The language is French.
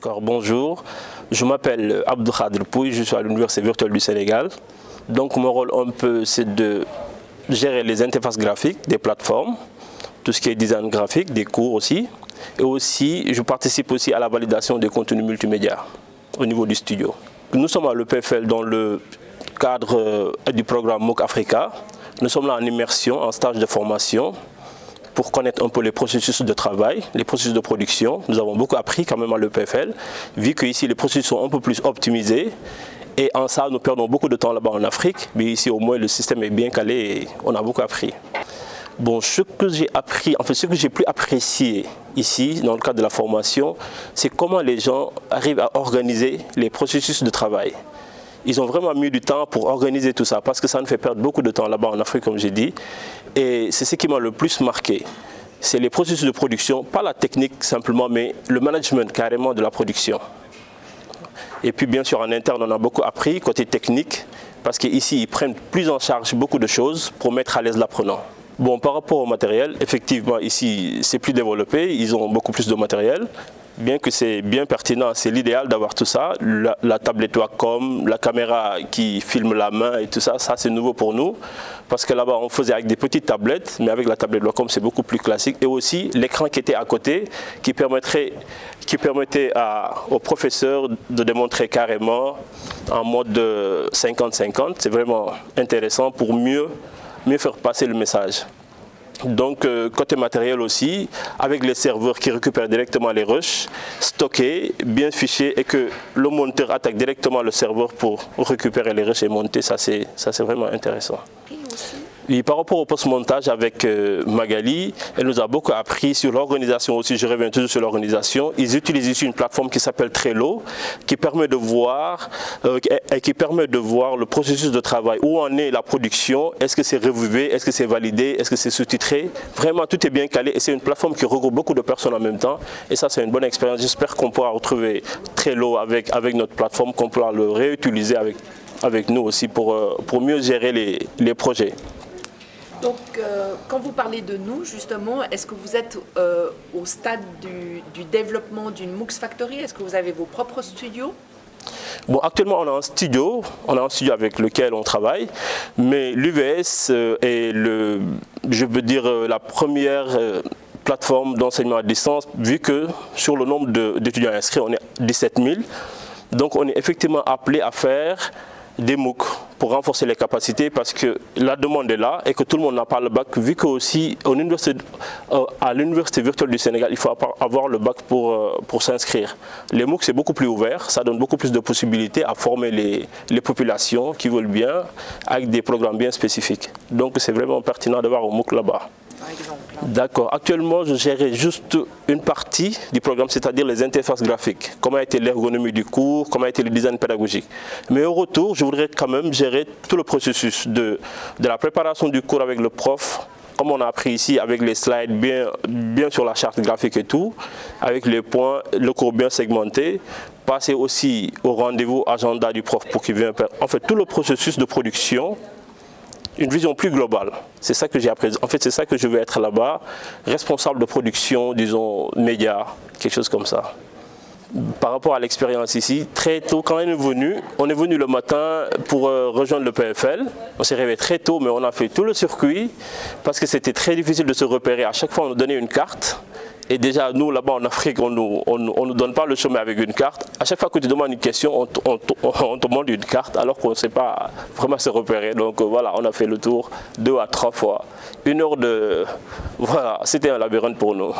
D'accord, bonjour. Je m'appelle Abdou Khadr Pouy, je suis à l'Université virtuelle du Sénégal. Donc mon rôle un peu, c'est de gérer les interfaces graphiques des plateformes, tout ce qui est design graphique, des cours aussi. Et aussi, je participe aussi à la validation des contenus multimédia au niveau du studio. Nous sommes à l'EPFL dans le cadre du programme MOOC Africa. Nous sommes là en immersion, en stage de formation, pour connaître un peu les processus de travail, les processus de production. Nous avons beaucoup appris quand même à l'EPFL, vu qu'ici les processus sont un peu plus optimisés. Et en ça, nous perdons beaucoup de temps là-bas en Afrique, mais ici au moins le système est bien calé et on a beaucoup appris. Bon, ce que j'ai appris, en fait ce que j'ai pu apprécier ici, dans le cadre de la formation, c'est comment les gens arrivent à organiser les processus de travail. Ils ont vraiment mis du temps pour organiser tout ça, parce que ça nous fait perdre beaucoup de temps là-bas en Afrique, comme j'ai dit. Et c'est ce qui m'a le plus marqué. C'est les processus de production, pas la technique simplement, mais le management carrément de la production. Et puis bien sûr en interne, on a beaucoup appris côté technique, parce qu'ici ils prennent plus en charge beaucoup de choses pour mettre à l'aise l'apprenant. Bon, par rapport au matériel, effectivement ici c'est plus développé, ils ont beaucoup plus de matériel. Bien que c'est bien pertinent, c'est l'idéal d'avoir tout ça, la tablette Wacom, la caméra qui filme la main et tout ça, ça c'est nouveau pour nous. Parce que là-bas on faisait avec des petites tablettes, mais avec la tablette Wacom c'est beaucoup plus classique. Et aussi l'écran qui était à côté, qui permettait au professeur de démontrer carrément en mode 50-50. C'est vraiment intéressant pour mieux faire passer le message. Donc côté matériel aussi, avec les serveurs qui récupèrent directement les rushs, stockés, bien fichés, et que le monteur attaque directement le serveur pour récupérer les rushs et monter, ça c'est vraiment intéressant. Et par rapport au post-montage avec Magali, elle nous a beaucoup appris sur l'organisation aussi, je reviens toujours sur l'organisation. Ils utilisent ici une plateforme qui s'appelle Trello, qui permet de voir le processus de travail, où en est la production, est-ce que c'est revué, est-ce que c'est validé, est-ce que c'est sous-titré. Vraiment tout est bien calé et c'est une plateforme qui regroupe beaucoup de personnes en même temps. Et ça c'est une bonne expérience. J'espère qu'on pourra retrouver Trello avec notre plateforme, qu'on pourra le réutiliser avec nous aussi pour mieux gérer les projets. Donc, quand vous parlez de nous, justement, est-ce que vous êtes au stade du développement d'une MOOC Factory? Est-ce que vous avez vos propres studios? Bon, actuellement, on a un studio avec lequel on travaille, mais l'UVS est la première plateforme d'enseignement à distance, vu que sur le nombre d'étudiants inscrits, on est 17 000. Donc, on est effectivement appelé à faire des MOOC pour renforcer les capacités, parce que la demande est là et que tout le monde n'a pas le bac, vu que aussi à l'Université virtuelle du Sénégal, il faut avoir le bac pour s'inscrire. Les MOOC c'est beaucoup plus ouvert, ça donne beaucoup plus de possibilités à former les populations qui veulent bien, avec des programmes bien spécifiques. Donc c'est vraiment pertinent d'avoir un MOOC là-bas. D'accord. Actuellement, je gérais juste une partie du programme, c'est-à-dire les interfaces graphiques. Comment a été l'ergonomie du cours, comment a été le design pédagogique. Mais au retour, je voudrais quand même gérer tout le processus de la préparation du cours avec le prof, comme on a appris ici, avec les slides bien sur la charte graphique et tout, avec les points, le cours bien segmenté, passer aussi au rendez-vous agenda du prof pour qu'il vienne faire. En fait, tout le processus de production, une vision plus globale. C'est ça que j'ai appris. En fait, c'est ça que je veux être là-bas, responsable de production, disons, médias, quelque chose comme ça. Par rapport à l'expérience ici, très tôt, quand on est venu le matin pour rejoindre le PFL. On s'est réveillé très tôt, mais on a fait tout le circuit parce que c'était très difficile de se repérer. À chaque fois, on nous donnait une carte. Et déjà, nous, là-bas en Afrique, on nous donne pas le chemin avec une carte. À chaque fois que tu demandes une question, on te demande une carte alors qu'on ne sait pas vraiment se repérer. Donc voilà, on a fait le tour 2 à 3 fois. 1 heure de... Voilà, c'était un labyrinthe pour nous.